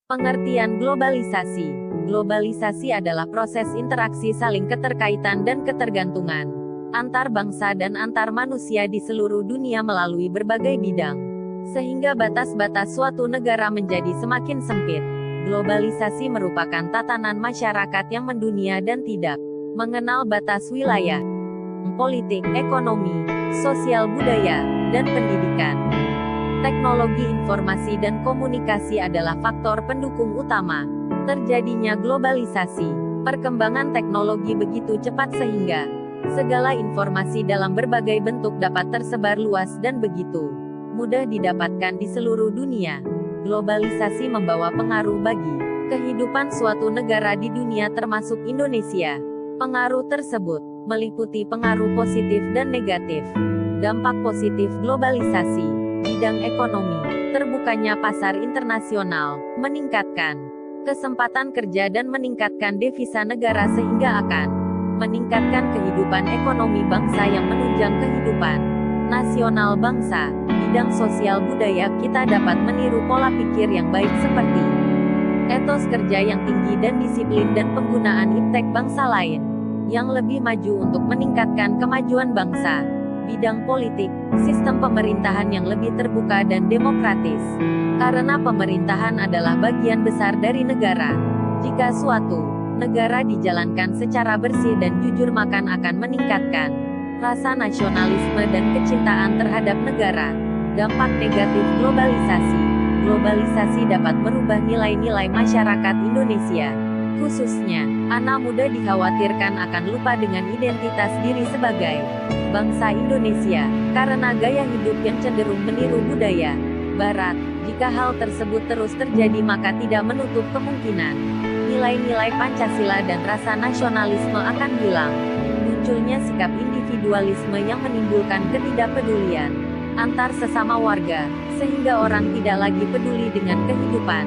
Pengertian globalisasi. Globalisasi adalah proses interaksi saling keterkaitan dan ketergantungan antar bangsa dan antar manusia di seluruh dunia melalui berbagai bidang, sehingga batas-batas suatu negara menjadi semakin sempit. Globalisasi merupakan tatanan masyarakat yang mendunia dan tidak mengenal batas wilayah, politik, ekonomi, sosial, budaya, dan pendidikan. Teknologi informasi dan komunikasi adalah faktor pendukung utama terjadinya globalisasi. Perkembangan teknologi begitu cepat sehingga segala informasi dalam berbagai bentuk dapat tersebar luas dan begitu mudah didapatkan di seluruh dunia. Globalisasi membawa pengaruh bagi kehidupan suatu negara di dunia termasuk Indonesia. Pengaruh tersebut meliputi pengaruh positif dan negatif. Dampak positif globalisasi bidang ekonomi, terbukanya pasar internasional, meningkatkan kesempatan kerja dan meningkatkan devisa negara sehingga akan meningkatkan kehidupan ekonomi bangsa yang menunjang kehidupan nasional bangsa. Bidang sosial budaya, kita dapat meniru pola pikir yang baik seperti etos kerja yang tinggi dan disiplin dan penggunaan iptek bangsa lain yang lebih maju untuk meningkatkan kemajuan bangsa. Bidang politik, sistem pemerintahan yang lebih terbuka dan demokratis. Karena pemerintahan adalah bagian besar dari negara. Jika suatu negara dijalankan secara bersih dan jujur maka akan meningkatkan rasa nasionalisme dan kecintaan terhadap negara. Dampak negatif globalisasi. Globalisasi dapat merubah nilai-nilai masyarakat Indonesia. Khususnya, anak muda dikhawatirkan akan lupa dengan identitas diri sebagai bangsa Indonesia, karena gaya hidup yang cenderung meniru budaya Barat. Jika hal tersebut terus terjadi maka tidak menutup kemungkinan nilai-nilai Pancasila dan rasa nasionalisme akan hilang. Munculnya sikap individualisme yang menimbulkan ketidakpedulian antar sesama warga, sehingga orang tidak lagi peduli dengan kehidupan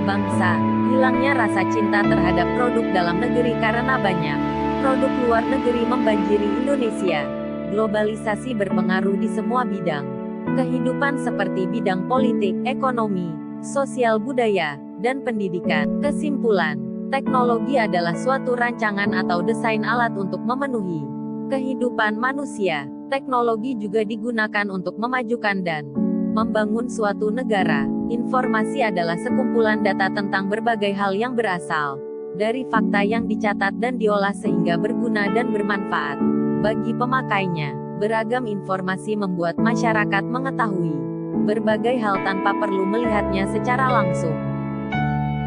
bangsa. Hilangnya rasa cinta terhadap produk dalam negeri karena banyak produk luar negeri membanjiri Indonesia. Globalisasi berpengaruh di semua bidang kehidupan seperti bidang politik, ekonomi, sosial, budaya, dan pendidikan. Kesimpulan, teknologi adalah suatu rancangan atau desain alat untuk memenuhi kehidupan manusia. Teknologi juga digunakan untuk memajukan dan membangun suatu negara. Informasi adalah sekumpulan data tentang berbagai hal yang berasal dari fakta yang dicatat dan diolah sehingga berguna dan bermanfaat bagi pemakainya. Beragam informasi membuat masyarakat mengetahui berbagai hal tanpa perlu melihatnya secara langsung.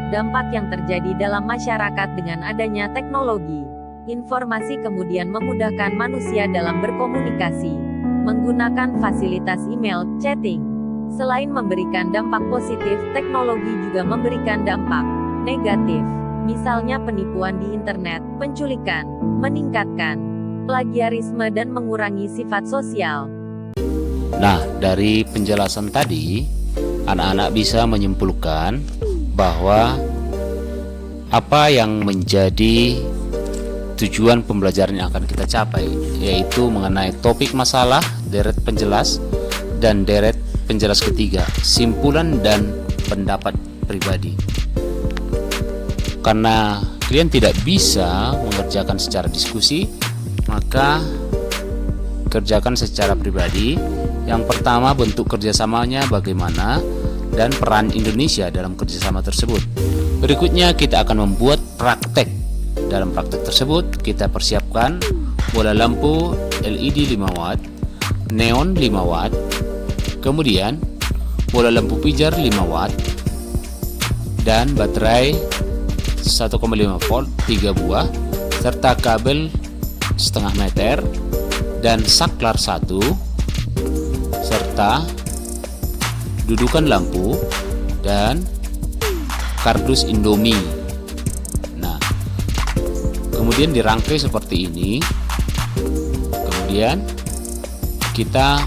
Dampak yang terjadi dalam masyarakat dengan adanya teknologi informasi kemudian memudahkan manusia dalam berkomunikasi menggunakan fasilitas email, chatting. Selain memberikan dampak positif, teknologi juga memberikan dampak negatif. Misalnya penipuan di internet, penculikan, meningkatkan plagiarisme dan mengurangi sifat sosial. Nah, dari penjelasan tadi, anak-anak bisa menyimpulkan bahwa apa yang menjadi tujuan pembelajaran yang akan kita capai, yaitu mengenai topik masalah, deret penjelas, dan deret penjelas ketiga, simpulan dan pendapat pribadi. Karena kalian tidak bisa mengerjakan secara diskusi, maka kerjakan secara pribadi. Yang pertama, bentuk kerjasamanya bagaimana dan peran Indonesia dalam kerjasama tersebut. Berikutnya kita akan membuat praktek. Dalam praktek tersebut kita persiapkan bola lampu LED 5 watt, neon 5 watt, kemudian bola lampu pijar 5 watt, dan baterai 1,5 volt 3 buah, serta kabel setengah meter, dan saklar 1, serta dudukan lampu, dan kardus Indomie. Nah, kemudian dirangkai seperti ini. Kemudian kita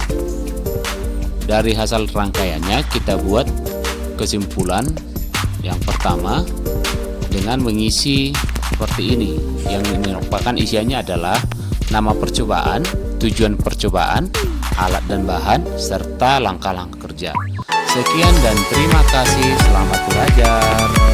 dari hasil rangkaiannya kita buat kesimpulan. Yang pertama dengan mengisi seperti ini, yang merupakan isiannya adalah nama percobaan, tujuan percobaan, alat dan bahan, serta langkah-langkah kerja. Sekian dan terima kasih, selamat belajar.